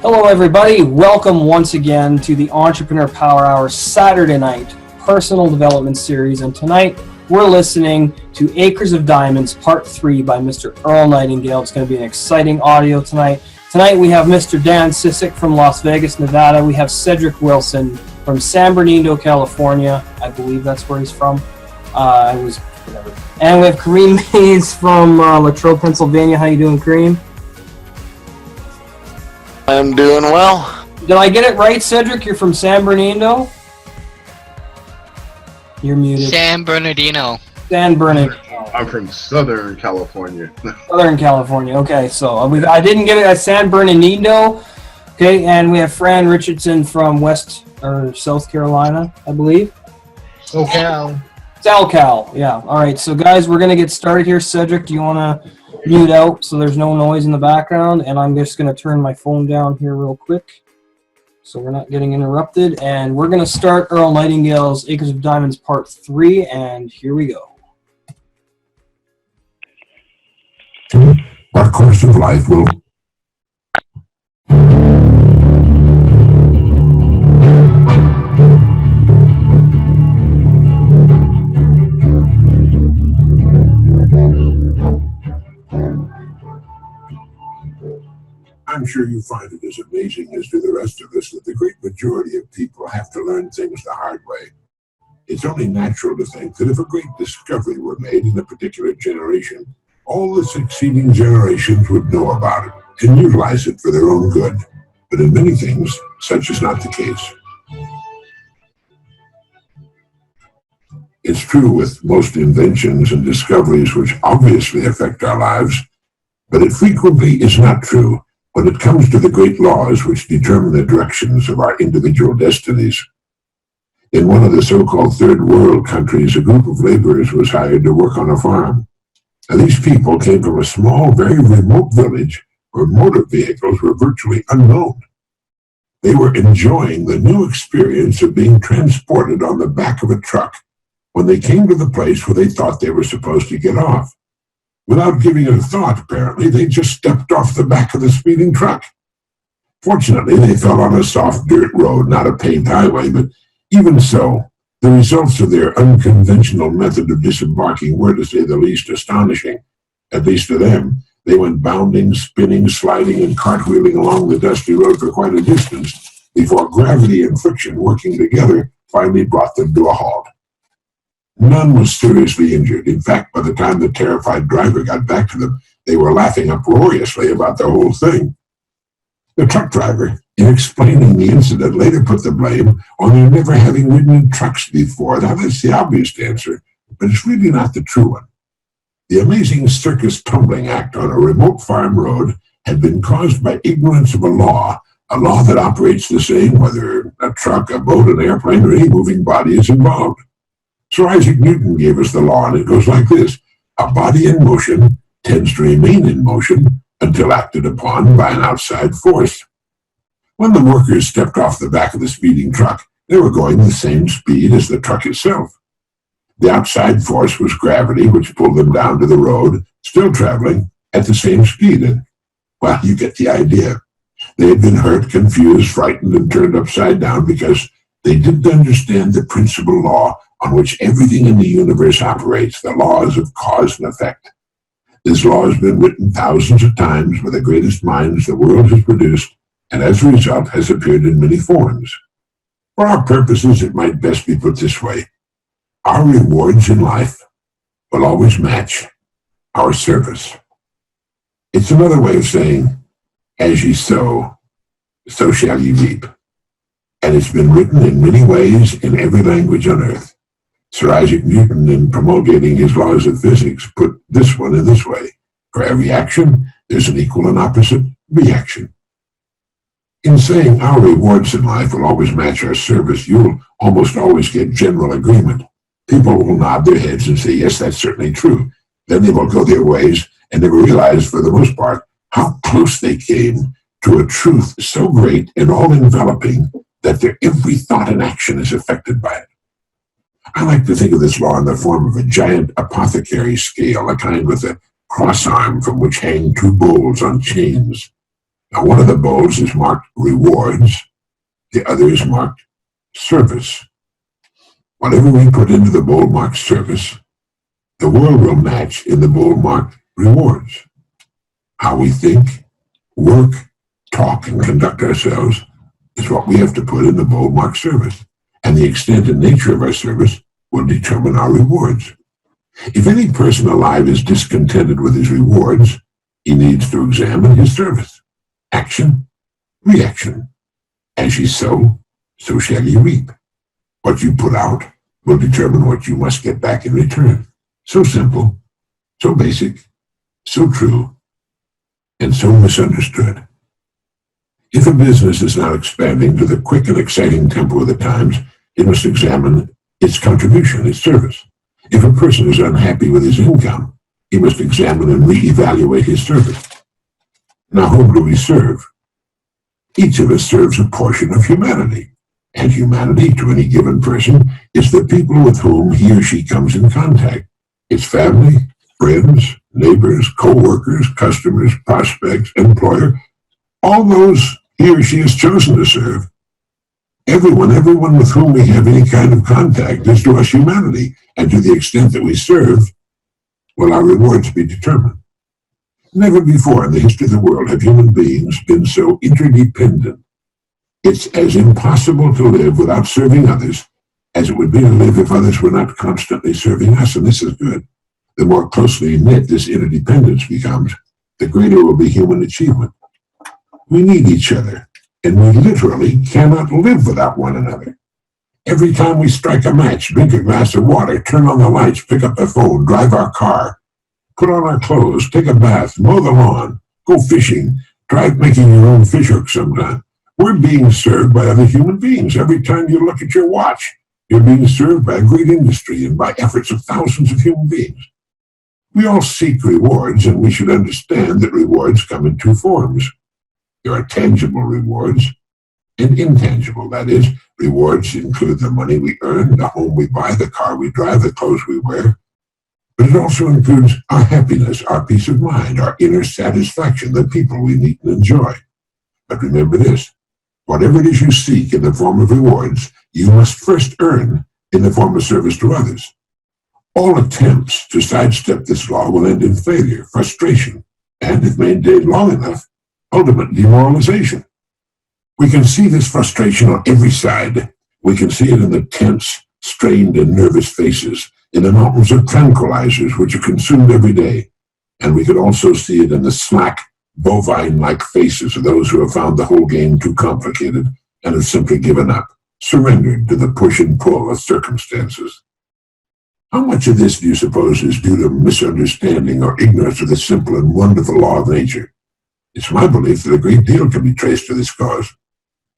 Hello everybody, welcome once again to the Entrepreneur Power Hour Saturday night personal development series, and tonight we're listening to Acres of Diamonds Part 3 by Mr. Earl Nightingale. It's going to be an exciting audio tonight. Tonight we have Mr. Dan Sissick from Las Vegas, Nevada. We have Cedric Wilson from San Bernardino, California. I believe that's where he's from. And we have Kareem Hayes from Latrobe, Pennsylvania. How you doing, Kareem? I'm doing well. Did I get it right, Cedric? You're from San Bernardino? You're muted. San Bernardino. San Bernardino. I'm from Southern California. Southern California. Okay, so I didn't get it at San Bernardino. Okay, and we have Fran Richardson from South Carolina, I believe. SoCal. SoCal, yeah. All right, so guys, we're going to get started here. Cedric, do you want to mute out so there's no noise in the background? And I'm just going to turn my phone down here real quick so we're not getting interrupted. And we're going to start Earl Nightingale's Acres of Diamonds Part 3, and here we go. What course of life will... I'm sure you find it as amazing as do the rest of us that the great majority of people have to learn things the hard way. It's only natural to think that if a great discovery were made in a particular generation, all the succeeding generations would know about it and utilize it for their own good. But in many things, such is not the case. It's true with most inventions and discoveries which obviously affect our lives, but it frequently is not true when it comes to the great laws which determine the directions of our individual destinies. In one of the so-called third world countries, a group of laborers was hired to work on a farm. Now, these people came from a small, very remote village where motor vehicles were virtually unknown. They were enjoying the new experience of being transported on the back of a truck when they came to the place where they thought they were supposed to get off. Without giving it a thought, apparently, they just stepped off the back of the speeding truck. Fortunately, they fell on a soft dirt road, not a paved highway, but even so, the results of their unconventional method of disembarking were, to say the least, astonishing. At least to them, they went bounding, spinning, sliding, and cartwheeling along the dusty road for quite a distance before gravity and friction working together finally brought them to a halt. None was seriously injured. In fact, by the time the terrified driver got back to them, they were laughing uproariously about the whole thing. The truck driver, in explaining the incident, later put the blame on their never having ridden in trucks before. Now, that's the obvious answer, but it's really not the true one. The amazing circus tumbling act on a remote farm road had been caused by ignorance of a law that operates the same whether a truck, a boat, an airplane, or any moving body is involved. Sir Isaac Newton gave us the law, and it goes like this. A body in motion tends to remain in motion until acted upon by an outside force. When the workers stepped off the back of the speeding truck, they were going the same speed as the truck itself. The outside force was gravity, which pulled them down to the road, still traveling at the same speed. And, well, you get the idea. They had been hurt, confused, frightened, and turned upside down because they didn't understand the principal law on which everything in the universe operates, the laws of cause and effect. This law has been written thousands of times by the greatest minds the world has produced, and as a result has appeared in many forms. For our purposes, it might best be put this way. Our rewards in life will always match our service. It's another way of saying, as ye sow, so shall ye reap. And it's been written in many ways in every language on earth. Sir Isaac Newton, in promulgating his laws of physics, put this one in this way. For every action, there's an equal and opposite reaction. In saying our rewards in life will always match our service, you'll almost always get general agreement. People will nod their heads and say, yes, that's certainly true. Then they will go their ways and never realize, for the most part, how close they came to a truth so great and all-enveloping that their every thought and action is affected by it. I like to think of this law in the form of a giant apothecary scale, a kind with a cross arm from which hang two bowls on chains. Now, one of the bowls is marked rewards, the other is marked service. Whatever we put into the bowl marked service, the world will match in the bowl marked rewards. How we think, work, talk, and conduct ourselves is what we have to put in the bowl marked service, and the extent and nature of our service will determine our rewards. If any person alive is discontented with his rewards, he needs to examine his service. Action, reaction. As ye sow, so shall ye reap. What you put out will determine what you must get back in return. So simple, so basic, so true, and so misunderstood. If a business is not expanding to the quick and exciting tempo of the times, it must examine its contribution, its service. If a person is unhappy with his income, he must examine and reevaluate his service. Now, whom do we serve? Each of us serves a portion of humanity, and humanity to any given person is the people with whom he or she comes in contact. It's family, friends, neighbors, co-workers, customers, prospects, employer, all those he or she has chosen to serve. Everyone with whom we have any kind of contact is to us humanity, and to the extent that we serve, will our rewards be determined. Never before in the history of the world have human beings been so interdependent. It's as impossible to live without serving others as it would be to live if others were not constantly serving us, and this is good. The more closely knit this interdependence becomes, the greater will be human achievement. We need each other, and we literally cannot live without one another. Every time we strike a match, drink a glass of water, turn on the lights, pick up the phone, drive our car, put on our clothes, take a bath, mow the lawn, go fishing, try making your own fish hook sometime. We're being served by other human beings. Every time you look at your watch, you're being served by a great industry and by efforts of thousands of human beings. We all seek rewards, and we should understand that rewards come in two forms. There are tangible rewards and intangible. That is, rewards include the money we earn, the home we buy, the car we drive, the clothes we wear. But it also includes our happiness, our peace of mind, our inner satisfaction, the people we meet and enjoy. But remember this, whatever it is you seek in the form of rewards, you must first earn in the form of service to others. All attempts to sidestep this law will end in failure, frustration, and, if maintained long enough, ultimate demoralization. We can see this frustration on every side. We can see it in the tense, strained, and nervous faces, in the mountains of tranquilizers which are consumed every day. And we can also see it in the slack, bovine-like faces of those who have found the whole game too complicated and have simply given up, surrendered to the push and pull of circumstances. How much of this do you suppose is due to misunderstanding or ignorance of the simple and wonderful law of nature? It's my belief that a great deal can be traced to this cause.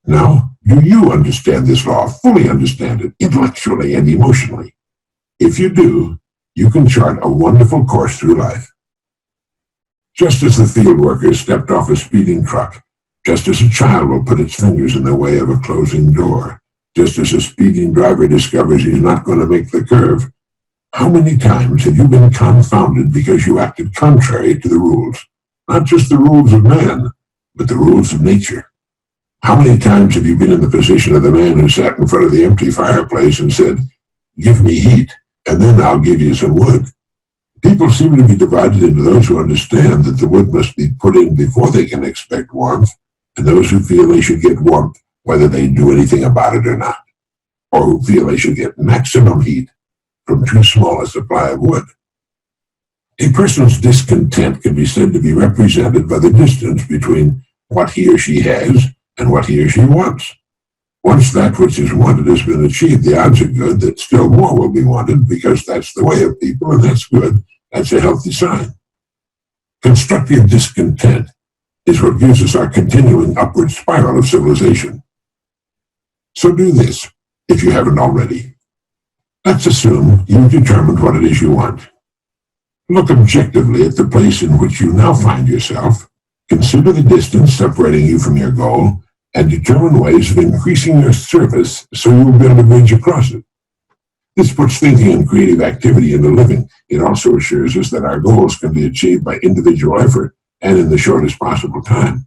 Now, do you understand this law, fully understand it, intellectually and emotionally? If you do, you can chart a wonderful course through life. Just as the field worker stepped off a speeding truck, just as a child will put its fingers in the way of a closing door, just as a speeding driver discovers he's not going to make the curve, how many times have you been confounded because you acted contrary to the rules? Not just the rules of man, but the rules of nature. How many times have you been in the position of the man who sat in front of the empty fireplace and said, "Give me heat, and then I'll give you some wood"? People seem to be divided into those who understand that the wood must be put in before they can expect warmth, and those who feel they should get warmth whether they do anything about it or not, or who feel they should get maximum heat from too small a supply of wood. A person's discontent can be said to be represented by the distance between what he or she has and what he or she wants. Once that which is wanted has been achieved, the odds are good that still more will be wanted, because that's the way of people, and that's good. That's a healthy sign. Constructive discontent is what gives us our continuing upward spiral of civilization. So do this, if you haven't already. Let's assume you've determined what it is you want. Look objectively at the place in which you now find yourself, consider the distance separating you from your goal, and determine ways of increasing your service so you will be able to bridge across it. This puts thinking and creative activity into living. It also assures us that our goals can be achieved by individual effort and in the shortest possible time.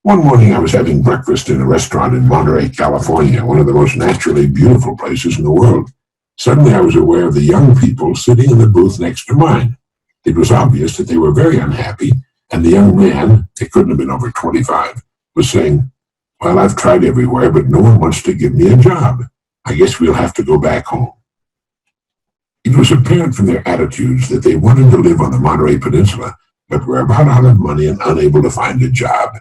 One morning I was having breakfast in a restaurant in Monterey, California, one of the most naturally beautiful places in the world. Suddenly I was aware of the young people sitting in the booth next to mine. It was obvious that they were very unhappy, and the young man, it couldn't have been over 25, was saying, "Well, I've tried everywhere, but no one wants to give me a job. I guess we'll have to go back home." It was apparent from their attitudes that they wanted to live on the Monterey Peninsula, but were about out of money and unable to find a job.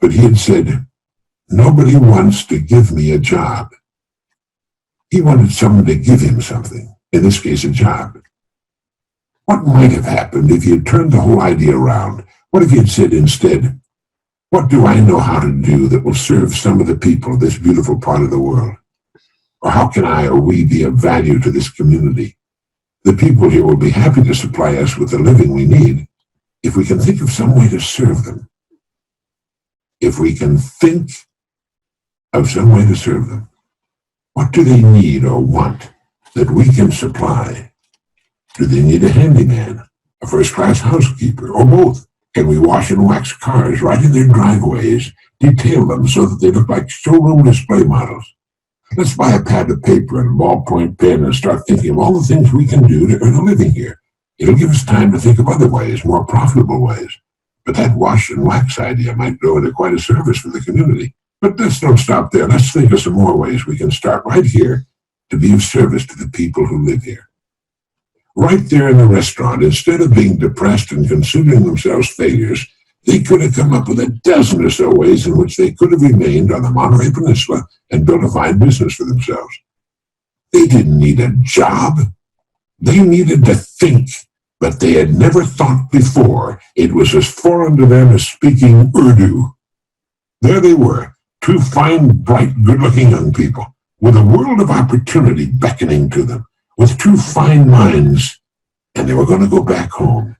But he had said, "Nobody wants to give me a job." He wanted someone to give him something, in this case a job. What might have happened if he had turned the whole idea around? What if he had said instead, "What do I know how to do that will serve some of the people of this beautiful part of the world? Or how can I or we be of value to this community? The people here will be happy to supply us with the living we need if we can think of some way to serve them." If we can think of some way to serve them. What do they need or want that we can supply? Do they need a handyman, a first-class housekeeper, or both? Can we wash and wax cars right in their driveways, detail them so that they look like showroom display models? Let's buy a pad of paper and a ballpoint pen and start thinking of all the things we can do to earn a living here. It'll give us time to think of other ways, more profitable ways. But that wash and wax idea might grow into quite a service for the community. But let's don't stop there. Let's think of some more ways we can start right here to be of service to the people who live here. Right there in the restaurant, instead of being depressed and considering themselves failures, they could have come up with a dozen or so ways in which they could have remained on the Monterey Peninsula and built a fine business for themselves. They didn't need a job. They needed to think, but they had never thought before. It was as foreign to them as speaking Urdu. There they were, two fine, bright, good-looking young people, with a world of opportunity beckoning to them, with two fine minds, and they were going to go back home.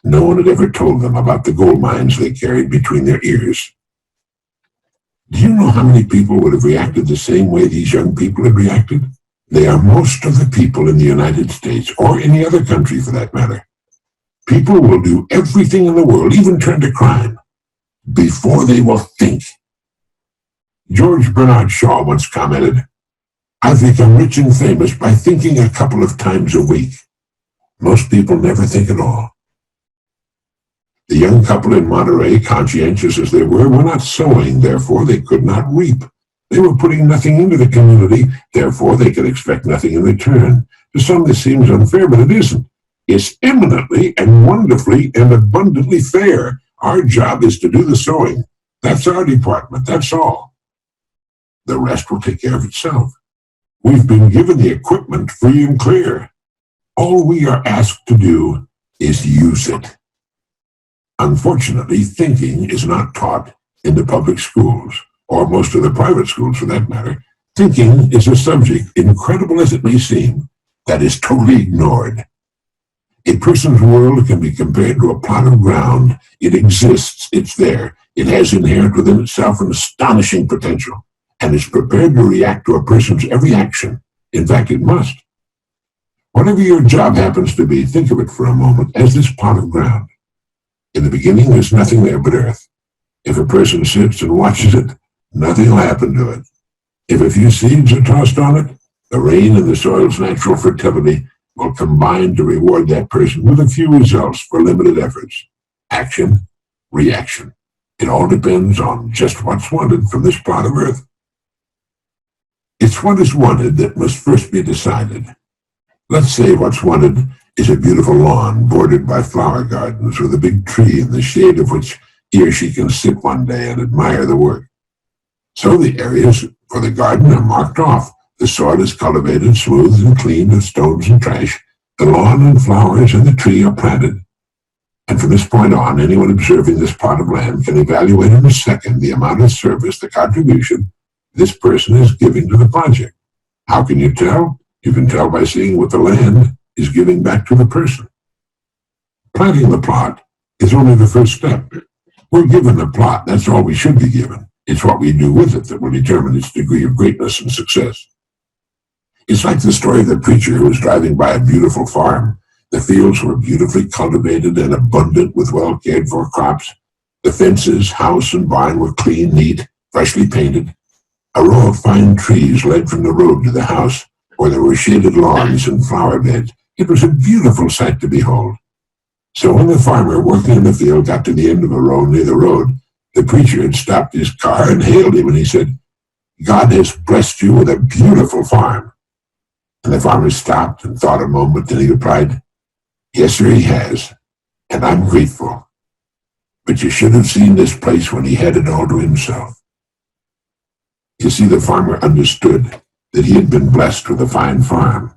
No one had ever told them about the gold mines they carried between their ears. Do you know how many people would have reacted the same way these young people had reacted? They are most of the people in the United States, or any other country for that matter. People will do everything in the world, even turn to crime, before they will think. George Bernard Shaw once commented, "I've become rich and famous by thinking a couple of times a week." Most people never think at all. The young couple in Monterey, conscientious as they were not sowing, therefore they could not reap. They were putting nothing into the community, therefore they could expect nothing in return. To some this seems unfair, but it isn't. It's eminently and wonderfully and abundantly fair. Our job is to do the sowing. That's our department, that's all. The rest will take care of itself. We've been given the equipment free and clear. All we are asked to do is use it. Unfortunately, thinking is not taught in the public schools, or most of the private schools for that matter. Thinking is a subject, incredible as it may seem, that is totally ignored. A person's world can be compared to a plot of ground. It exists, it's there. It has inherent within itself an astonishing potential, and is prepared to react to a person's every action. In fact, it must. Whatever your job happens to be, think of it for a moment as this plot of ground. In the beginning, there's nothing there but earth. If a person sits and watches it, nothing will happen to it. If a few seeds are tossed on it, the rain and the soil's natural fertility will combine to reward that person with a few results for limited efforts. Action, reaction. It all depends on just what's wanted from this plot of earth. It's what is wanted that must first be decided. Let's say what's wanted is a beautiful lawn bordered by flower gardens with a big tree in the shade of which he or she can sit one day and admire the work. So the areas for the garden are marked off. The soil is cultivated, smoothed and cleaned of stones and trash. The lawn and flowers and the tree are planted. And from this point on, anyone observing this plot of land can evaluate in a second the amount of service, the contribution this person is giving to the project. How can you tell? You can tell by seeing what the land is giving back to the person. Planting the plot is only the first step. We're given the plot, that's all we should be given. It's what we do with it that will determine its degree of greatness and success. It's like the story of the preacher who was driving by a beautiful farm. The fields were beautifully cultivated and abundant with well cared for crops. The fences, house, and barn were clean, neat, freshly painted. A row of fine trees led from the road to the house, where there were shaded lawns and flower beds. It was a beautiful sight to behold. So when the farmer working in the field got to the end of a row near the road, the preacher had stopped his car and hailed him, and he said, "God has blessed you with a beautiful farm." And the farmer stopped and thought a moment, then he replied, "Yes, sir, he has, and I'm grateful. But you should have seen this place when he had it all to himself." You see, the farmer understood that he had been blessed with a fine farm,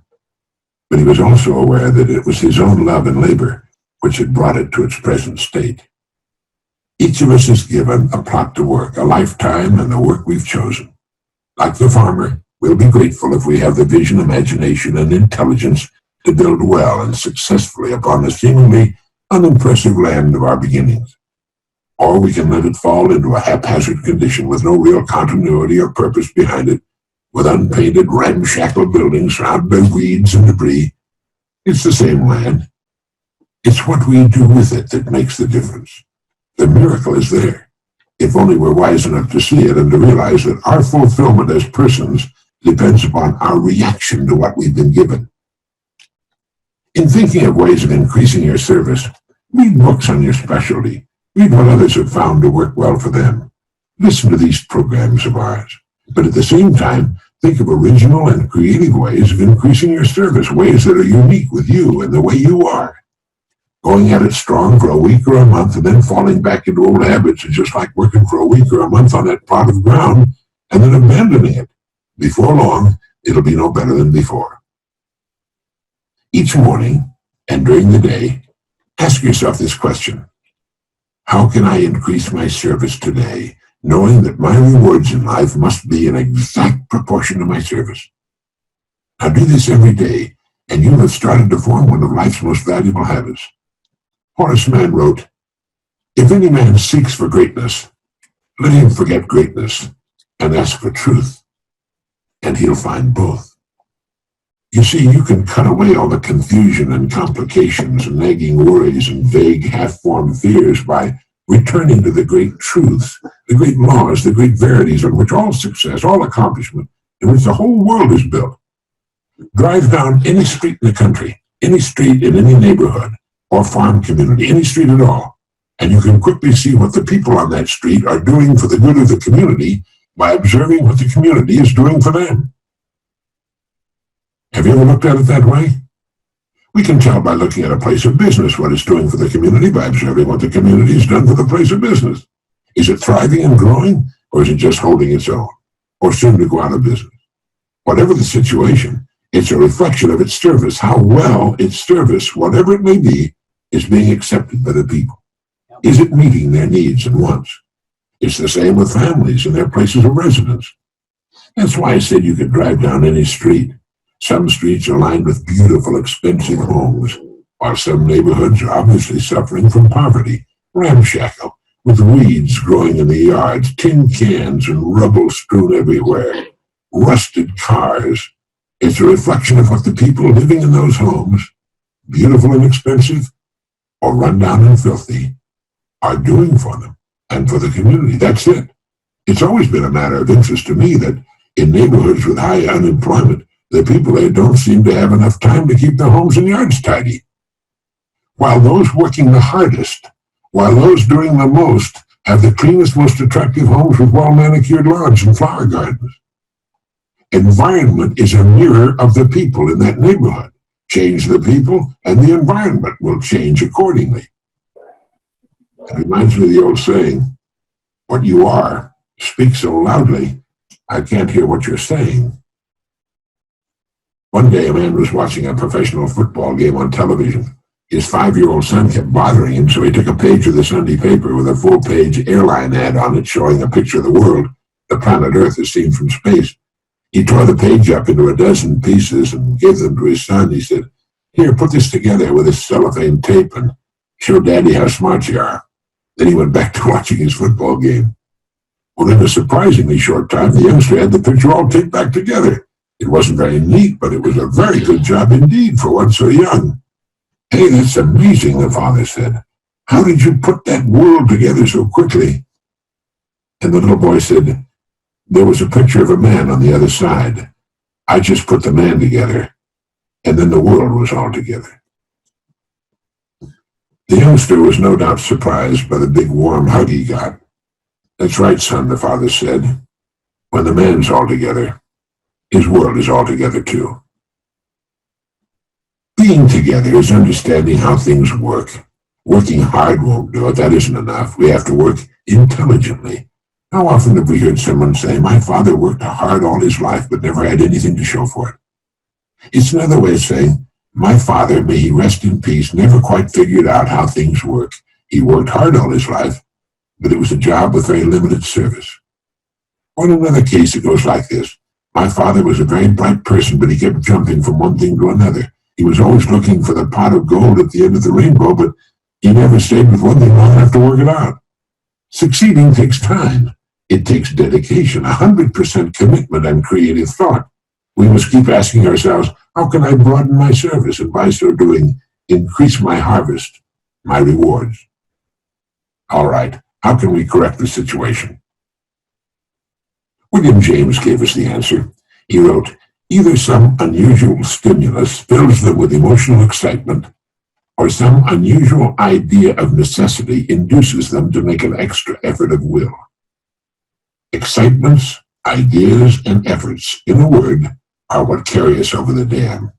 but he was also aware that it was his own love and labor which had brought it to its present state. Each of us is given a plot to work, a lifetime, and the work we've chosen. Like the farmer, we'll be grateful if we have the vision, imagination, and intelligence to build well and successfully upon the seemingly unimpressive land of our beginnings. Or we can let it fall into a haphazard condition with no real continuity or purpose behind it, with unpainted, ramshackle buildings surrounded by weeds and debris. It's the same land. It's what we do with it that makes the difference. The miracle is there, if only we're wise enough to see it and to realize that our fulfillment as persons depends upon our reaction to what we've been given. In thinking of ways of increasing your service, read books on your specialty. Read what others have found to work well for them. Listen to these programs of ours. But at the same time, think of original and creative ways of increasing your service, ways that are unique with you and the way you are. Going at it strong for a week or a month and then falling back into old habits is just like working for a week or a month on that plot of ground and then abandoning it. Before long, it'll be no better than before. Each morning and during the day, ask yourself this question: how can I increase my service today, knowing that my rewards in life must be in exact proportion to my service? Now do this every day, and you have started to form one of life's most valuable habits. Horace Mann wrote, "If any man seeks for greatness, let him forget greatness and ask for truth, and he'll find both." You see, you can cut away all the confusion and complications and nagging worries and vague, half-formed fears by returning to the great truths, the great laws, the great verities on which all success, all accomplishment, in which the whole world is built. Drive down any street in the country, any street in any neighborhood or farm community, any street at all, and you can quickly see what the people on that street are doing for the good of the community by observing what the community is doing for them. Have you ever looked at it that way? We can tell by looking at a place of business what it's doing for the community by observing what the community has done for the place of business. Is it thriving and growing, or is it just holding its own, or soon to go out of business? Whatever the situation, it's a reflection of its service, how well its service, whatever it may be, is being accepted by the people. Is it meeting their needs and wants? It's the same with families and their places of residence. That's why I said you could drive down any street. Some streets are lined with beautiful, expensive homes, while some neighborhoods are obviously suffering from poverty, ramshackle, with weeds growing in the yards, tin cans and rubble strewn everywhere, rusted cars. It's a reflection of what the people living in those homes, beautiful and expensive, or run down and filthy, are doing for them and for the community. That's it. It's always been a matter of interest to me that in neighborhoods with high unemployment, the people there don't seem to have enough time to keep their homes and yards tidy. While those working the hardest, while those doing the most, have the cleanest, most attractive homes with well-manicured lawns and flower gardens. Environment is a mirror of the people in that neighborhood. Change the people, and the environment will change accordingly. It reminds me of the old saying, "What you are speaks so loudly, I can't hear what you're saying." One day, a man was watching a professional football game on television. His 5-year-old son kept bothering him, so he took a page of the Sunday paper with a full-page airline ad on it showing a picture of the world, the planet Earth as seen from space. He tore the page up into a dozen pieces and gave them to his son. He said, "Here, put this together with this cellophane tape and show Daddy how smart you are." Then he went back to watching his football game. Well, in a surprisingly short time, the youngster had the picture all taped back together. It wasn't very neat, but it was a very good job indeed for one so young. "Hey, that's amazing," the father said. How did you put that world together so quickly? And the little boy said, there was a picture of a man on the other side. I just put the man together, and then the world was all together. The youngster was no doubt surprised by the big warm hug he got. That's right, son, the father said. When the man's all together, his world is all together too. Being together is understanding how things work. Working hard won't do it. That isn't enough. We have to work intelligently. How often have we heard someone say, my father worked hard all his life but never had anything to show for it? It's another way of saying, my father, may he rest in peace, never quite figured out how things work. He worked hard all his life, but it was a job with very limited service. Or in another case, it goes like this. My father was a very bright person, but he kept jumping from one thing to another. He was always looking for the pot of gold at the end of the rainbow, but he never stayed with one thing long enough to work it out. Succeeding takes time. It takes dedication, 100% commitment and creative thought. We must keep asking ourselves, how can I broaden my service and by so doing, increase my harvest, my rewards? All right, how can we correct the situation? William James gave us the answer. He wrote, either some unusual stimulus fills them with emotional excitement, or some unusual idea of necessity induces them to make an extra effort of will. Excitements, ideas, and efforts, in a word, are what carry us over the dam.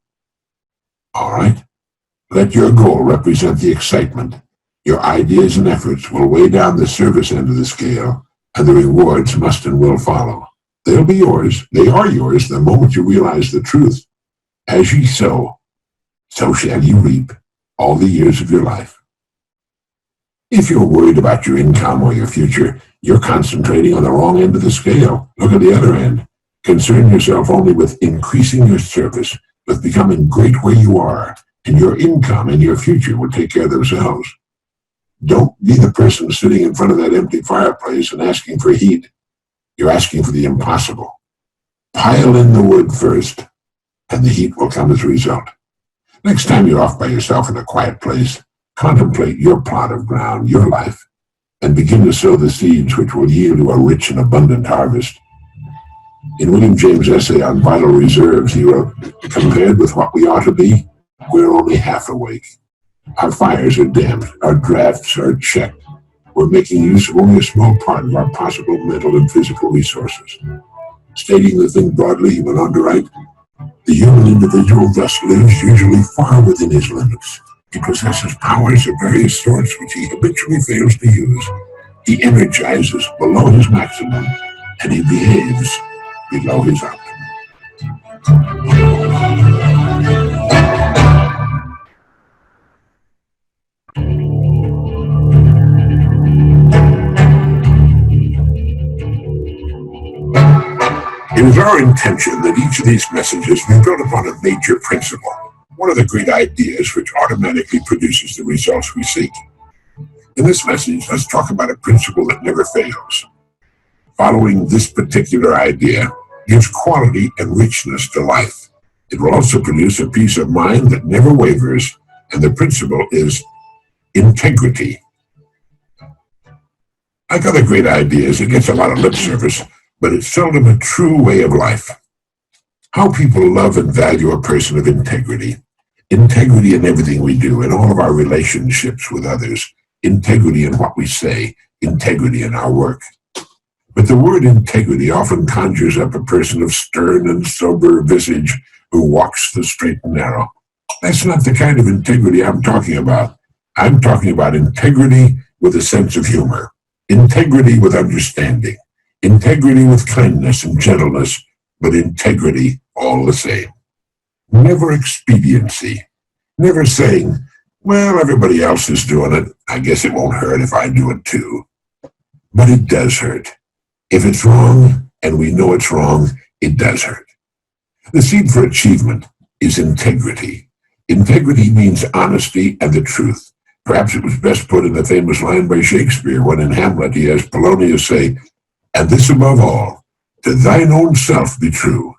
All right, let your goal represent the excitement. Your ideas and efforts will weigh down the service end of the scale, and the rewards must and will follow. They'll be yours. They are yours the moment you realize the truth. As ye sow, so shall you reap all the years of your life. If you're worried about your income or your future, you're concentrating on the wrong end of the scale. Look at the other end. Concern yourself only with increasing your service, with becoming great where you are, and your income and your future will take care of themselves. Don't be the person sitting in front of that empty fireplace and asking for heat. You're asking for the impossible. Pile in the wood first, and the heat will come as a result. Next time you're off by yourself in a quiet place, contemplate your plot of ground, your life, and begin to sow the seeds which will yield you a rich and abundant harvest. In William James' essay on vital reserves, he wrote, compared with what we ought to be, we're only half awake. Our fires are damped, our drafts are checked. We're making use of only a small part of our possible mental and physical resources. Stating the thing broadly, he went on to write, the human individual thus lives usually far within his limits. He possesses powers of various sorts which he habitually fails to use. He energizes below his maximum, and he behaves below his optimum. It is our intention that each of these messages be built upon a major principle, one of the great ideas which automatically produces the results we seek. In this message, let's talk about a principle that never fails. Following this particular idea gives quality and richness to life. It will also produce a peace of mind that never wavers, and the principle is integrity. Like other great ideas, it gets a lot of lip service, but it's seldom a true way of life. How people love and value a person of integrity. Integrity in everything we do, in all of our relationships with others. Integrity in what we say. Integrity in our work. But the word integrity often conjures up a person of stern and sober visage who walks the straight and narrow. That's not the kind of integrity I'm talking about. I'm talking about integrity with a sense of humor. Integrity with understanding. Integrity with kindness and gentleness, but integrity all the same. Never expediency. Never saying, well, everybody else is doing it. I guess it won't hurt if I do it too. But it does hurt. If it's wrong, and we know it's wrong, it does hurt. The seed for achievement is integrity. Integrity means honesty and the truth. Perhaps it was best put in the famous line by Shakespeare when in Hamlet he has Polonius say, and this above all, to thine own self be true,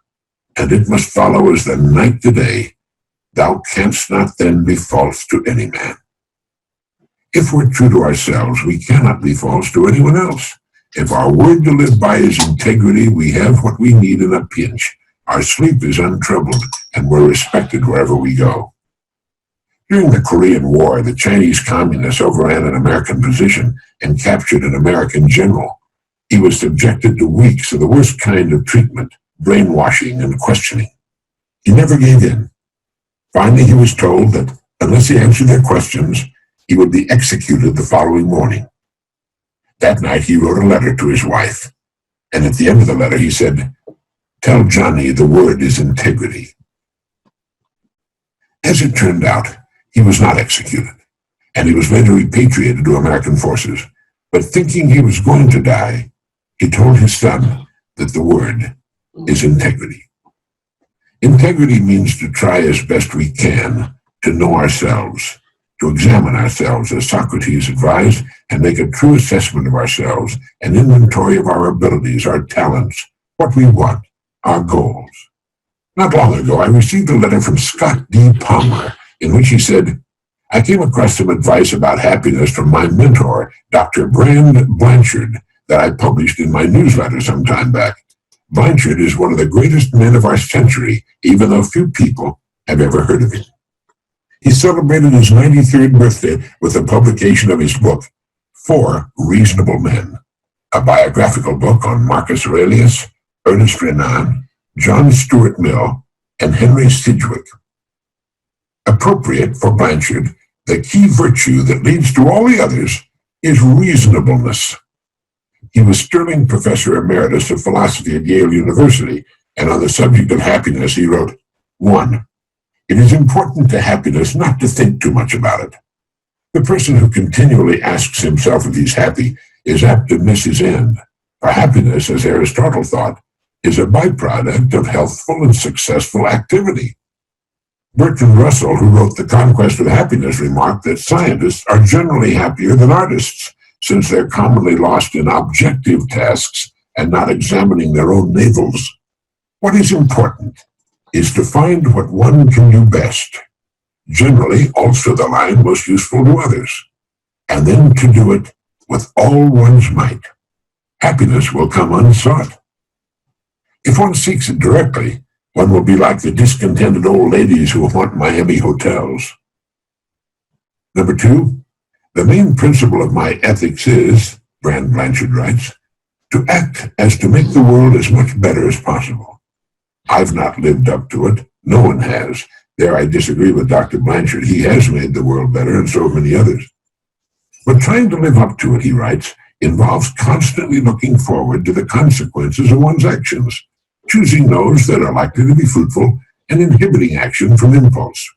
and it must follow as the night to day. Thou canst not then be false to any man. If we're true to ourselves, we cannot be false to anyone else. If our word to live by is integrity, we have what we need in a pinch. Our sleep is untroubled, and we're respected wherever we go. During the Korean War, the Chinese communists overran an American position and captured an American general. He was subjected to weeks of the worst kind of treatment, brainwashing and questioning. He never gave in. Finally, he was told that unless he answered their questions, he would be executed the following morning. That night, he wrote a letter to his wife, and at the end of the letter, he said, "Tell Johnny the word is integrity." As it turned out, he was not executed, and he was later repatriated to American forces. But thinking he was going to die, he told his son that the word is integrity. Integrity means to try as best we can to know ourselves, to examine ourselves, as Socrates advised, and make a true assessment of ourselves, an inventory of our abilities, our talents, what we want, our goals. Not long ago, I received a letter from Scott D. Palmer, in which he said, "I came across some advice about happiness from my mentor, Dr. Brand Blanchard, that I published in my newsletter some time back. Blanchard is one of the greatest men of our century, even though few people have ever heard of him." He celebrated his 93rd birthday with the publication of his book, For Reasonable Men, a biographical book on Marcus Aurelius, Ernest Renan, John Stuart Mill, and Henry Sidgwick. Appropriate for Blanchard, the key virtue that leads to all the others is reasonableness. He was Sterling Professor Emeritus of Philosophy at Yale University, and on the subject of happiness he wrote, 1. It is important to happiness not to think too much about it. The person who continually asks himself if he's happy is apt to miss his end. For happiness, as Aristotle thought, is a byproduct of healthful and successful activity. Bertrand Russell, who wrote The Conquest of Happiness, remarked that scientists are generally happier than artists, since they're commonly lost in objective tasks and not examining their own navels. What is important is to find what one can do best, generally also the line most useful to others, and then to do it with all one's might. Happiness will come unsought. If one seeks it directly, one will be like the discontented old ladies who haunt Miami hotels. Number 2, the main principle of my ethics is, Brand Blanchard writes, to act as to make the world as much better as possible. I've not lived up to it. No one has. There I disagree with Dr. Blanchard. He has made the world better, and so have many others. But trying to live up to it, he writes, involves constantly looking forward to the consequences of one's actions, choosing those that are likely to be fruitful and inhibiting action from impulse.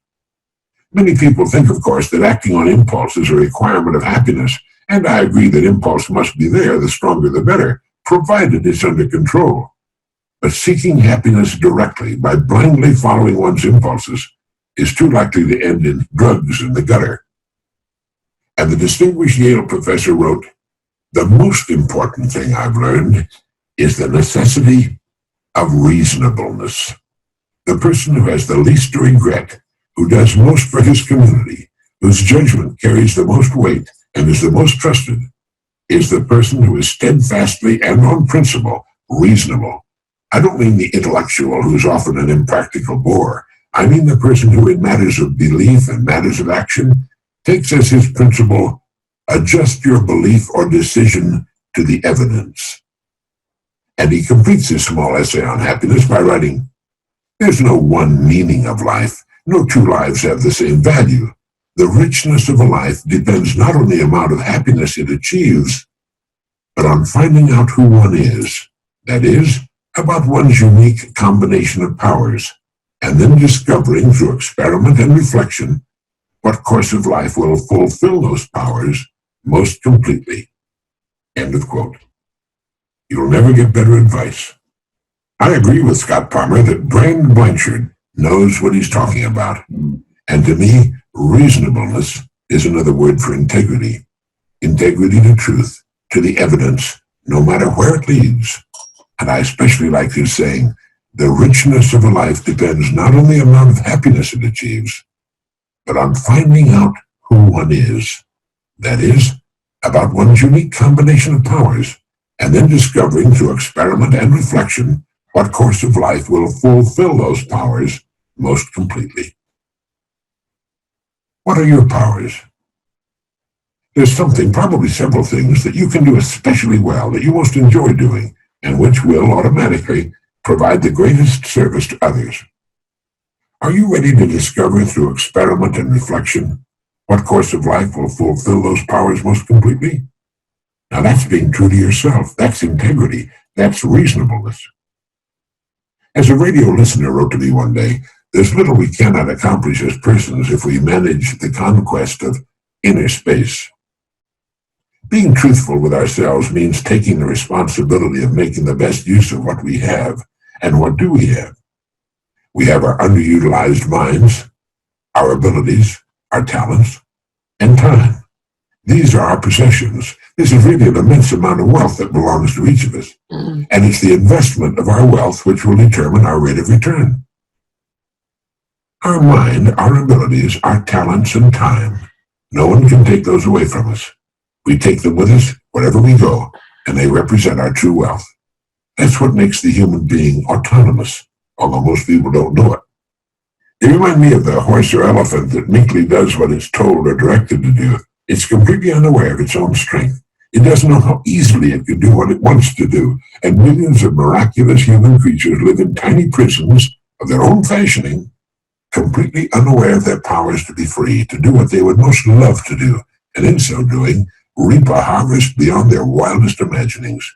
Many people think, of course, that acting on impulse is a requirement of happiness, and I agree that impulse must be there, the stronger the better, provided it's under control. But seeking happiness directly by blindly following one's impulses is too likely to end in drugs in the gutter. And the distinguished Yale professor wrote, the most important thing I've learned is the necessity of reasonableness. The person who has the least to regret, who does most for his community, whose judgment carries the most weight and is the most trusted, is the person who is steadfastly and on principle reasonable. I don't mean the intellectual who's often an impractical bore. I mean the person who in matters of belief and matters of action takes as his principle, adjust your belief or decision to the evidence. And he completes his small essay on happiness by writing, there's no one meaning of life. No two lives have the same value. The richness of a life depends not on the amount of happiness it achieves, but on finding out who one is. That is, about one's unique combination of powers, and then discovering through experiment and reflection what course of life will fulfill those powers most completely. End of quote. You'll never get better advice. I agree with Scott Palmer that Brand Blanchard knows what he's talking about. And to me, reasonableness is another word for integrity. Integrity to truth, to the evidence, no matter where it leads. And I especially like his saying, the richness of a life depends not on the amount of happiness it achieves, but on finding out who one is. That is, about one's unique combination of powers, and then discovering through experiment and reflection what course of life will fulfill those powers most completely. What are your powers? There's something, probably several things, that you can do especially well, that you most enjoy doing, and which will automatically provide the greatest service to others. Are you ready to discover through experiment and reflection what course of life will fulfill those powers most completely? Now that's being true to yourself. That's integrity. That's reasonableness. As a radio listener wrote to me one day, there's little we cannot accomplish as persons if we manage the conquest of inner space. Being truthful with ourselves means taking the responsibility of making the best use of what we have. And what do we have? We have our underutilized minds, our abilities, our talents, and time. These are our possessions. This is really an immense amount of wealth that belongs to each of us. And it's the investment of our wealth which will determine our rate of return. Our mind, our abilities, our talents, and time. No one can take those away from us. We take them with us wherever we go, and they represent our true wealth. That's what makes the human being autonomous, although most people don't know it. They remind me of the horse or elephant that meekly does what it's told or directed to do. It's completely unaware of its own strength. It doesn't know how easily it can do what it wants to do, and millions of miraculous human creatures live in tiny prisons of their own fashioning, completely unaware of their powers to be free, to do what they would most love to do, and in so doing, reap a harvest beyond their wildest imaginings.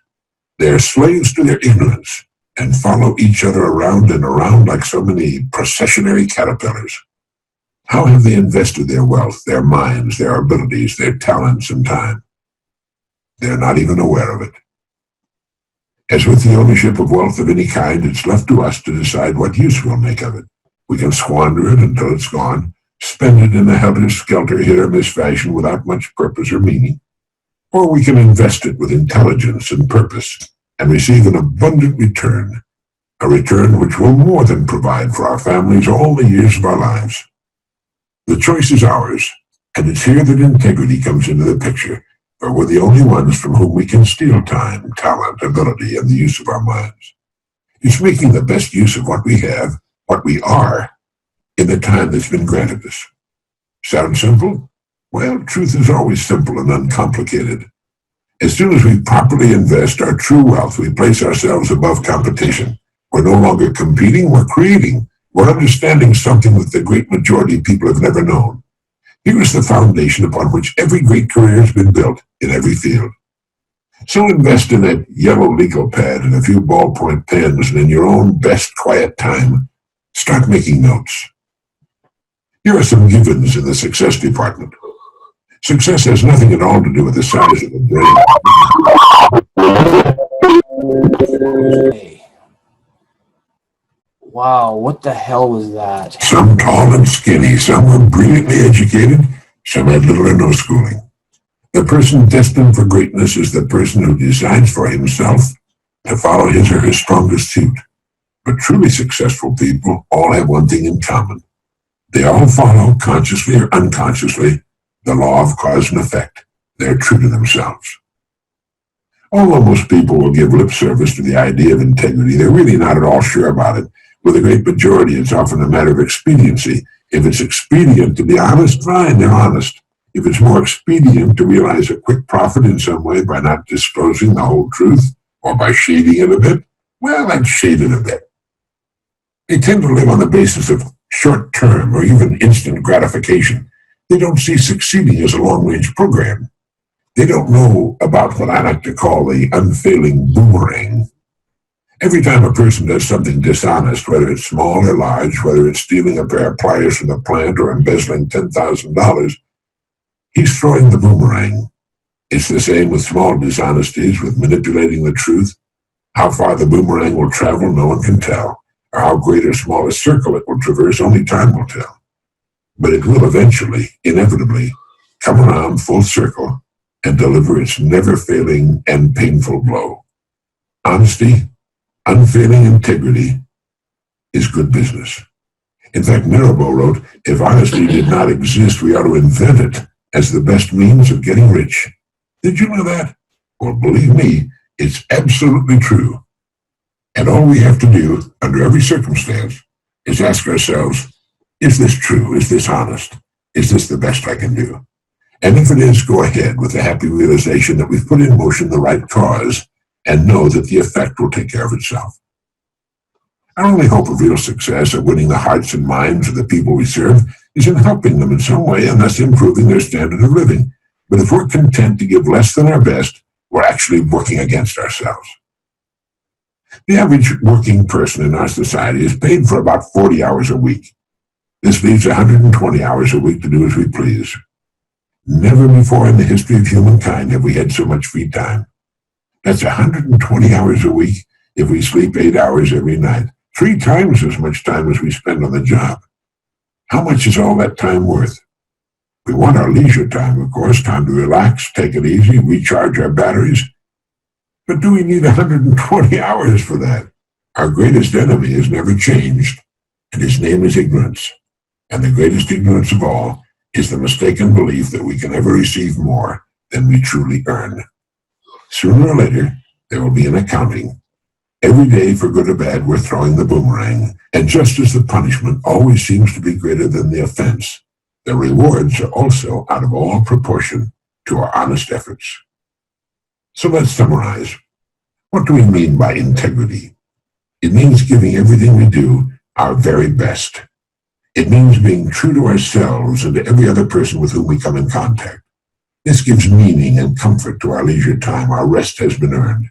They are slaves to their ignorance, and follow each other around and around like so many processionary caterpillars. How have they invested their wealth, their minds, their abilities, their talents, and time? They're not even aware of it. As with the ownership of wealth of any kind, it's left to us to decide what use we'll make of it. We can squander it until it's gone, spend it in a helter-skelter, hit-or-miss fashion without much purpose or meaning. Or we can invest it with intelligence and purpose and receive an abundant return, a return which will more than provide for our families all the years of our lives. The choice is ours, and it's here that integrity comes into the picture, for we're the only ones from whom we can steal time, talent, ability, and the use of our minds. It's making the best use of what we have, what we are, in the time that's been granted us. Sound simple? Well, truth is always simple and uncomplicated. As soon as we properly invest our true wealth, we place ourselves above competition. We're no longer competing, we're creating. We're understanding something that the great majority of people have never known. Here is the foundation upon which every great career has been built in every field. So invest in that yellow legal pad and a few ballpoint pens, and in your own best quiet time, start making notes. Here are some givens in the success department. Success has nothing at all to do with the size of the brain. Wow, what the hell was that? Some tall and skinny, some were brilliantly educated, some had little or no schooling. The person destined for greatness is the person who decides for himself to follow his or her strongest suit. But truly successful people all have one thing in common. They all follow, consciously or unconsciously, the law of cause and effect. They're true to themselves. Although most people will give lip service to the idea of integrity, they're really not at all sure about it. With a great majority, it's often a matter of expediency. If it's expedient to be honest, fine, they're honest. If it's more expedient to realize a quick profit in some way by not disclosing the whole truth, or by shading it a bit, well, I'd shade it a bit. They tend to live on the basis of short-term or even instant gratification. They don't see succeeding as a long-range program. They don't know about what I like to call the unfailing boomerang. Every time a person does something dishonest, whether it's small or large, whether it's stealing a pair of pliers from the plant or embezzling $10,000, he's throwing the boomerang. It's the same with small dishonesties, with manipulating the truth. How far the boomerang will travel, no one can tell, or how great or small a circle it will traverse, only time will tell. But it will eventually, inevitably, come around full circle and deliver its never-failing and painful blow. Honesty, unfailing integrity is good business. In fact, Mirabeau wrote, if honesty did not exist, we ought to invent it. as the best means of getting rich. Did you know that? Well, believe me, it's absolutely true. And all we have to do, under every circumstance, is ask ourselves, is this true? Is this honest? Is this the best I can do? And if it is, go ahead with the happy realization that we've put in motion the right cause and know that the effect will take care of itself. Our only hope of real success of winning the hearts and minds of the people we serve is in helping them in some way and thus improving their standard of living. But if we're content to give less than our best, we're actually working against ourselves. The average working person in our society is paid for about 40 hours a week. This leaves 120 hours a week to do as we please. Never before in the history of humankind have we had so much free time. That's 120 hours a week if we sleep 8 hours every night. 3 times as much time as we spend on the job. How much is all that time worth? We want our leisure time, of course, time to relax, take it easy, recharge our batteries. But do we need 120 hours for that? Our greatest enemy has never changed, and his name is ignorance. And the greatest ignorance of all is the mistaken belief that we can ever receive more than we truly earn. Sooner or later, there will be an accounting. Every day, for good or bad, we're throwing the boomerang. And just as the punishment always seems to be greater than the offense, the rewards are also out of all proportion to our honest efforts. So let's summarize. What do we mean by integrity? It means giving everything we do our very best. It means being true to ourselves and to every other person with whom we come in contact. This gives meaning and comfort to our leisure time. Our rest has been earned.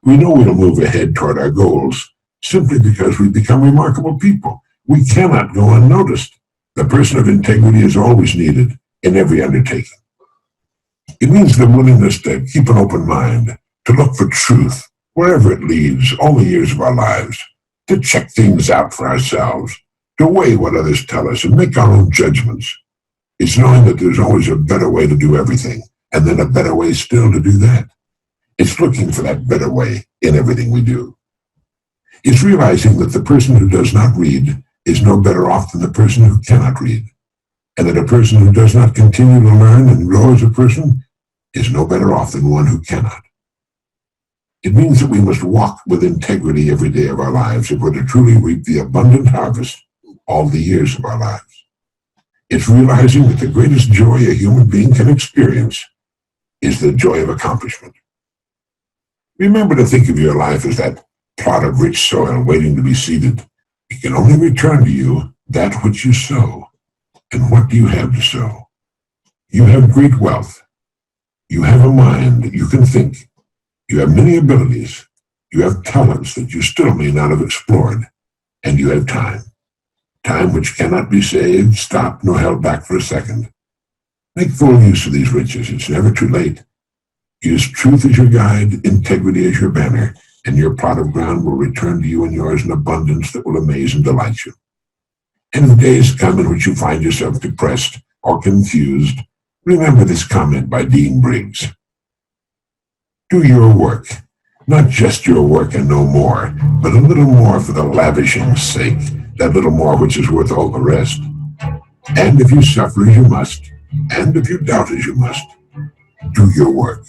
We know we'll move ahead toward our goals simply because we become remarkable people. We cannot go unnoticed. The person of integrity is always needed in every undertaking. It means the willingness to keep an open mind, to look for truth wherever it leads, all the years of our lives, to check things out for ourselves, to weigh what others tell us and make our own judgments. It's knowing that there's always a better way to do everything, and then a better way still to do that. It's looking for that better way in everything we do. It's realizing that the person who does not read is no better off than the person who cannot read, and that a person who does not continue to learn and grow as a person is no better off than one who cannot. It means that we must walk with integrity every day of our lives if we're to truly reap the abundant harvest all the years of our lives. It's realizing that the greatest joy a human being can experience is the joy of accomplishment. Remember to think of your life as that plot of rich soil waiting to be seeded. It can only return to you that which you sow. And what do you have to sow? You have great wealth. You have a mind that you can think. You have many abilities. You have talents that you still may not have explored. And you have time. Time which cannot be saved, stopped, nor held back for a second. Make full use of these riches. It's never too late. Use truth as your guide, integrity as your banner, and your plot of ground will return to you and yours in abundance that will amaze and delight you. And if days come in which you find yourself depressed or confused, remember this comment by Dean Briggs. Do your work, not just your work and no more, but a little more for the lavishing's sake, that little more which is worth all the rest. And if you suffer as you must, and if you doubt as you must, do your work.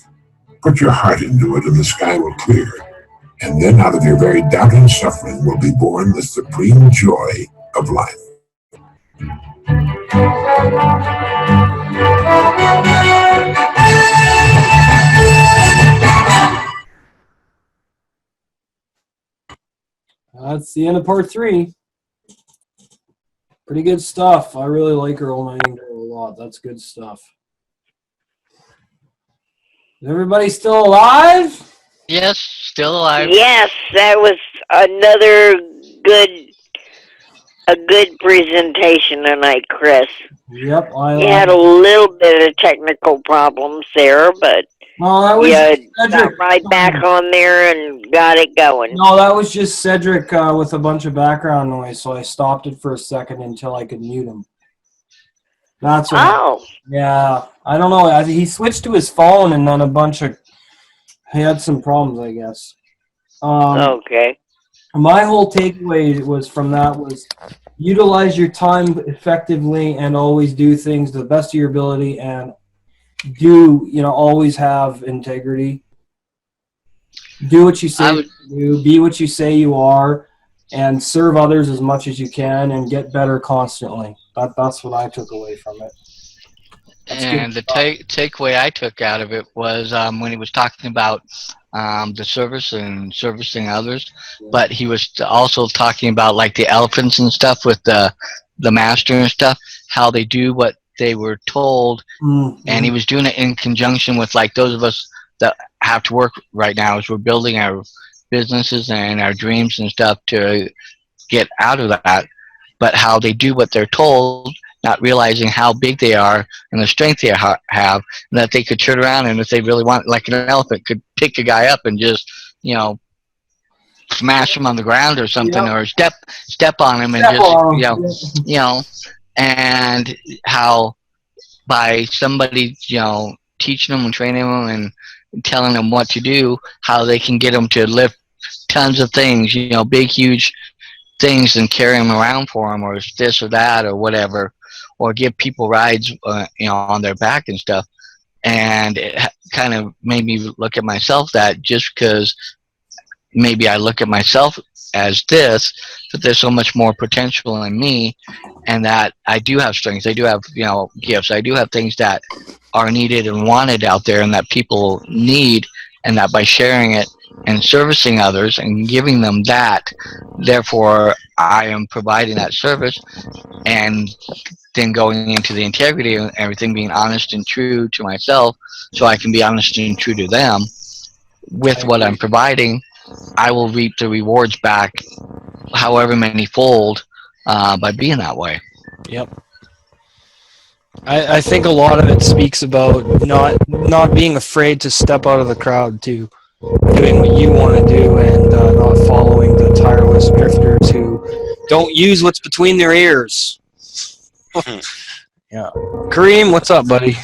Put your heart into it and the sky will clear. And then out of your very doubt and suffering will be born the supreme joy of life. That's the end of part 3. Pretty good stuff. I really like Earl Nightingale a lot. That's good stuff. Is everybody still alive? Yes, still alive. Yes, that was another good presentation tonight, Chris. Yep. You had a little bit of technical problems there, but that was you Cedric. got right back on there and got it going. No, that was just Cedric with a bunch of background noise, so I stopped it for a second until I could mute him. That's what Oh. Yeah, I don't know. He switched to his phone and then he had some problems, I guess. Okay. My whole takeaway was from that was utilize your time effectively and always do things to the best of your ability and always have integrity. Do what you say you do, be what you say you are, and serve others as much as you can and get better constantly. That's what I took away from it. And the takeaway I took out of it was when he was talking about the service and servicing others, but he was also talking about like the elephants and stuff with the master and stuff, how they do what they were told, and he was doing it in conjunction with like those of us that have to work right now as we're building our businesses and our dreams and stuff to get out of that, but how they do what they're told, not realizing how big they are and the strength they have, and that they could turn around and if they really want, like an elephant, could pick a guy up and just, smash him on the ground or something, or step on him and and how by somebody, teaching them and training them and telling them what to do, how they can get them to lift tons of things, big, huge things and carry them around for them, or this or that or whatever, or give people rides, on their back and stuff. And it kind of made me look at myself that just because maybe I look at myself as this, but there's so much more potential in me, and that I do have strengths. I do have, gifts. I do have things that are needed and wanted out there and that people need, and that by sharing it and servicing others and giving them that, therefore I am providing that service, and then going into the integrity and everything, being honest and true to myself so I can be honest and true to them with what I'm providing. I will reap the rewards back however many fold by being that way. Yep. I think a lot of it speaks about not being afraid to step out of the crowd too, doing what you want to do and not following the tireless drifters who don't use what's between their ears. Yeah. Kareem, what's up, buddy?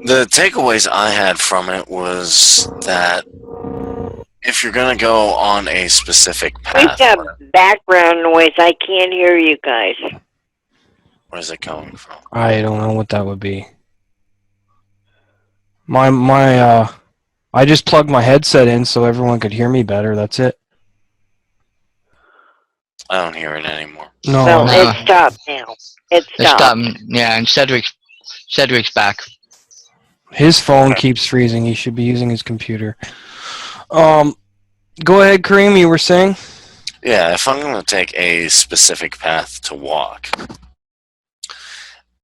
The takeaways I had from it was that if you're going to go on a specific path... We've got background noise. I can't hear you guys. Where's it coming from? I don't know what that would be. I just plugged my headset in so everyone could hear me better. That's it. I don't hear it anymore. No, it stopped now. It stopped. Yeah, and Cedric's back. His phone keeps freezing. He should be using his computer. Go ahead, Kareem. You were saying? Yeah, if I'm going to take a specific path to walk,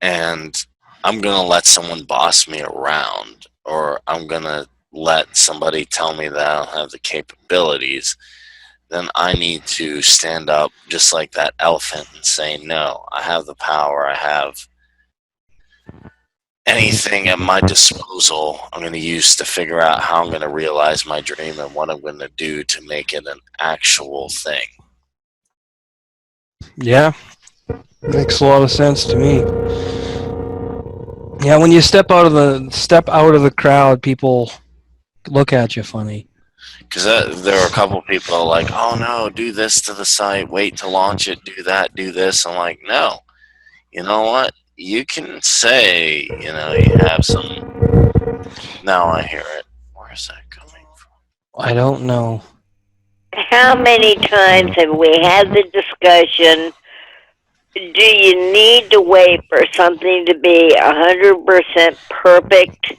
and I'm going to let someone boss me around, or I'm going to let somebody tell me that I don't have the capabilities, then I need to stand up just like that elephant and say, no, I have the power, I have anything at my disposal I'm going to use to figure out how I'm going to realize my dream and what I'm going to do to make it an actual thing. Yeah, makes a lot of sense to me. Yeah, when you step out of the crowd, people look at you funny. Because there were a couple people like, oh no, do this to the site, wait to launch it, do that, do this. I'm like, no. You know what? You can say, you have some... Now I hear it. Where is that coming from? I don't know. How many times have we had the discussion, do you need to wait for something to be 100% perfect?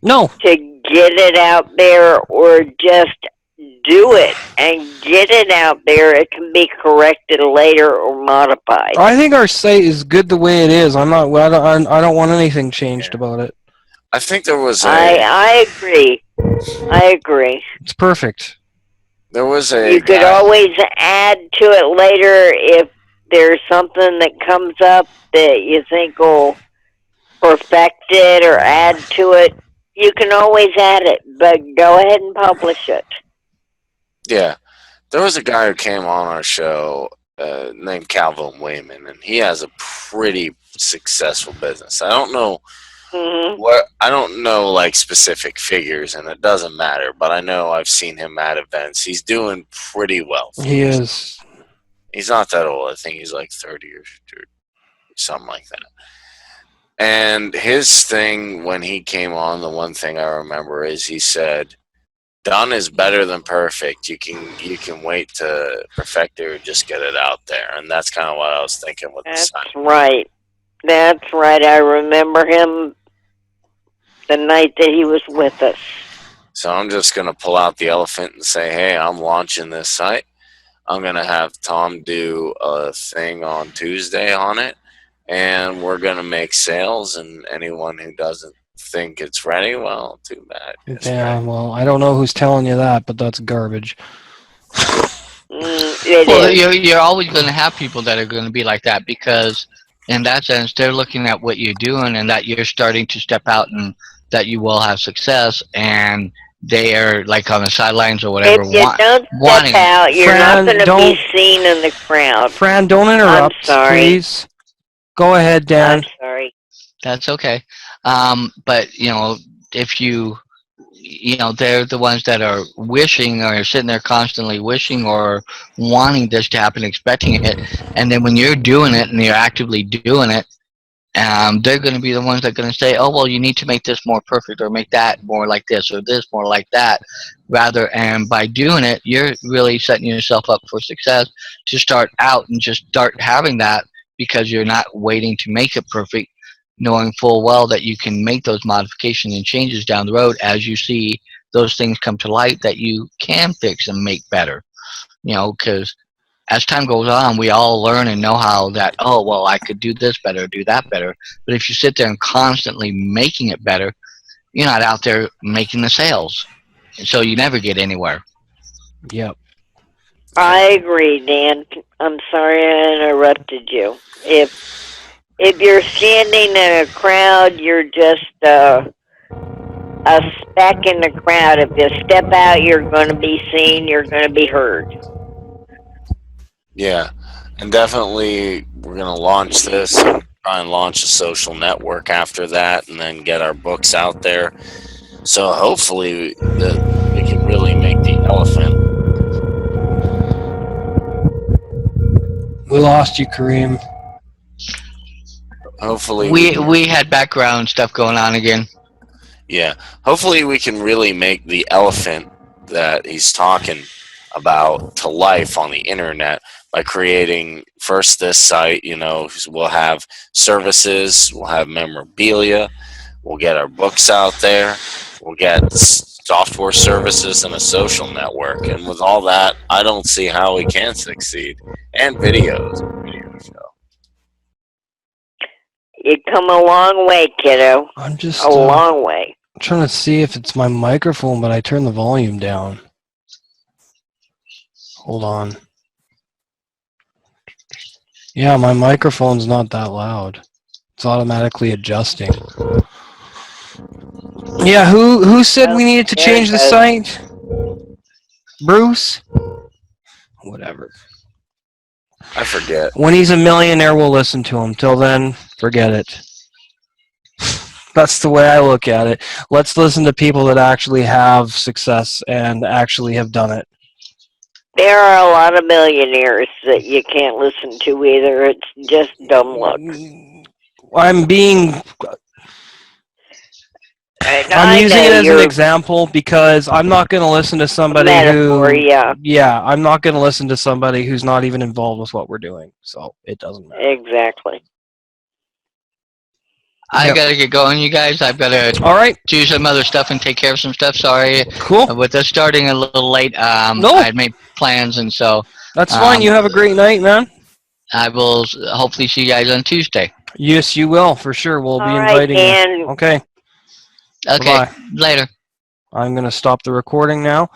No. To get it out there, or just do it and get it out there? It can be corrected later or modified. I think our site is good the way it is. I don't want anything changed about it. I think there was I agree. I agree. It's perfect. There was a... You could always add to it later if there's something that comes up that you think will perfect it or add to it. You can always add it, but go ahead and publish it. Yeah. There was a guy who came on our show named Calvin Wayman, and he has a pretty successful business. I don't know Mhm. What I don't know like specific figures, and it doesn't matter. But I know I've seen him at events. He's doing pretty well. He is. He's not that old. I think he's like 30 or something like that. And his thing when he came on, the one thing I remember is he said, "Done is better than perfect. You can wait to perfect it or just get it out there." And that's kind of what I was thinking with the That's sign. right. That's right. I remember him the night that he was with us. So I'm just gonna pull out the elephant and say, "Hey, I'm launching this site. I'm gonna have Tom do a thing on Tuesday on it, and we're gonna make sales. And anyone who doesn't think it's ready, well, too bad. It's Yeah, ready." well, I don't know who's telling you that, but that's garbage. It Well, is. you're always going to have people that are going to be like that because, in that sense, they're looking at what you're doing and that you're starting to step out and that you will have success, and they are like on the sidelines or whatever, If you don't step wanting. out, you're Fran, not going to don't- be seen in the crowd. Fran, don't interrupt, sorry. please. Go ahead, Dan. I'm sorry. That's okay. But if they're the ones that are wishing or sitting there constantly wishing or wanting this to happen, expecting it, and then when you're doing it and you're actively doing it, they're going to be the ones that are going to say, "Oh, well, you need to make this more perfect or make that more like this or this more like that," and by doing it, you're really setting yourself up for success to start out and just start having that because you're not waiting to make it perfect, knowing full well that you can make those modifications and changes down the road as you see those things come to light that you can fix and make better. Because as time goes on, we all learn and know how that, oh, well, I could do this better, do that better. But if you sit there and constantly making it better, you're not out there making the sales. So you never get anywhere. Yep. I agree, Dan. I'm sorry I interrupted you. If you're standing in a crowd, you're just a speck in the crowd. If you step out, you're going to be seen. You're going to be heard. Yeah, and definitely we're gonna launch this and try and launch a social network after that, and then get our books out there. So hopefully that we can really make the elephant. We lost you, Kareem. Hopefully We had background stuff going on again. Yeah, hopefully we can really make the elephant that he's talking about to life on the internet by creating first this site. We'll have services, we'll have memorabilia, we'll get our books out there, we'll get software services and a social network, and with all that, I don't see how we can succeed. And videos, video show. You come a long way, kiddo. I'm just A long way. trying to see if it's my microphone, but I turned the volume down. Hold on. Yeah, my microphone's not that loud. It's automatically adjusting. Yeah, who said we needed to change the site? Bruce? Whatever. I forget. When he's a millionaire, we'll listen to him. Till then, forget it. That's the way I look at it. Let's listen to people that actually have success and actually have done it. There are a lot of millionaires that you can't listen to either. It's just dumb luck. I'm using it as an example because I'm not going to listen to somebody I'm not going to listen to somebody who's not even involved with what we're doing. So it doesn't matter. Exactly. I gotta get going, you guys. I've gotta do some other stuff and take care of some stuff. Sorry. Cool. With us starting a little late, I had made plans, and so that's fine. You have a great night, man. I will hopefully see you guys on Tuesday. Yes, you will for sure. We'll be inviting you. Okay. Okay. Bye-bye. Later. I'm gonna stop the recording now.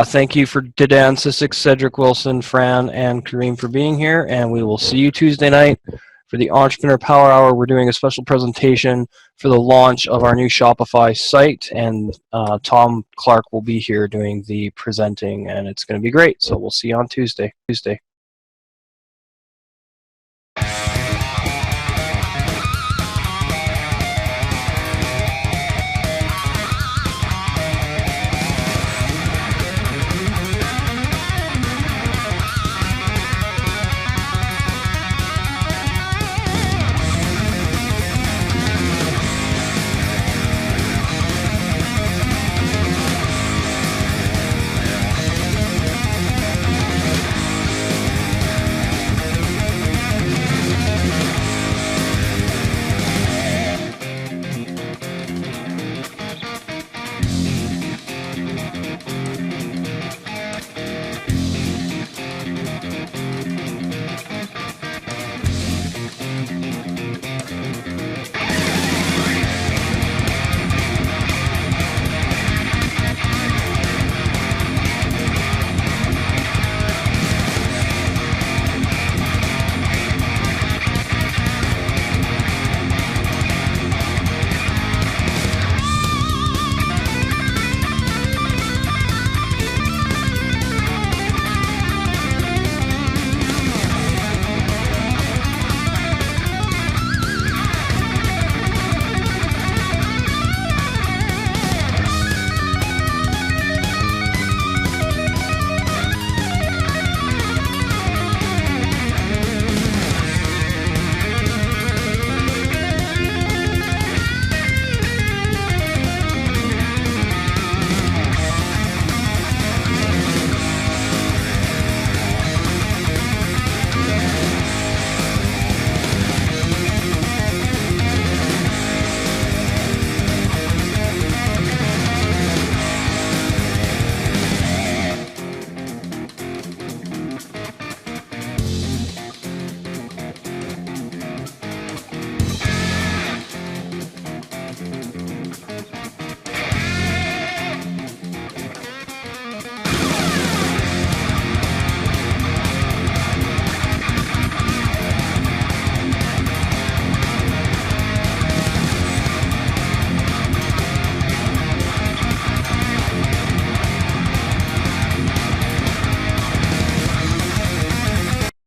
Thank you to Dan Sissik, Cedric Wilson, Fran, and Kareem for being here, and we will see you Tuesday night. For the Entrepreneur Power Hour, we're doing a special presentation for the launch of our new Shopify site, and Tom Clark will be here doing the presenting, and it's going to be great. So we'll see you on Tuesday.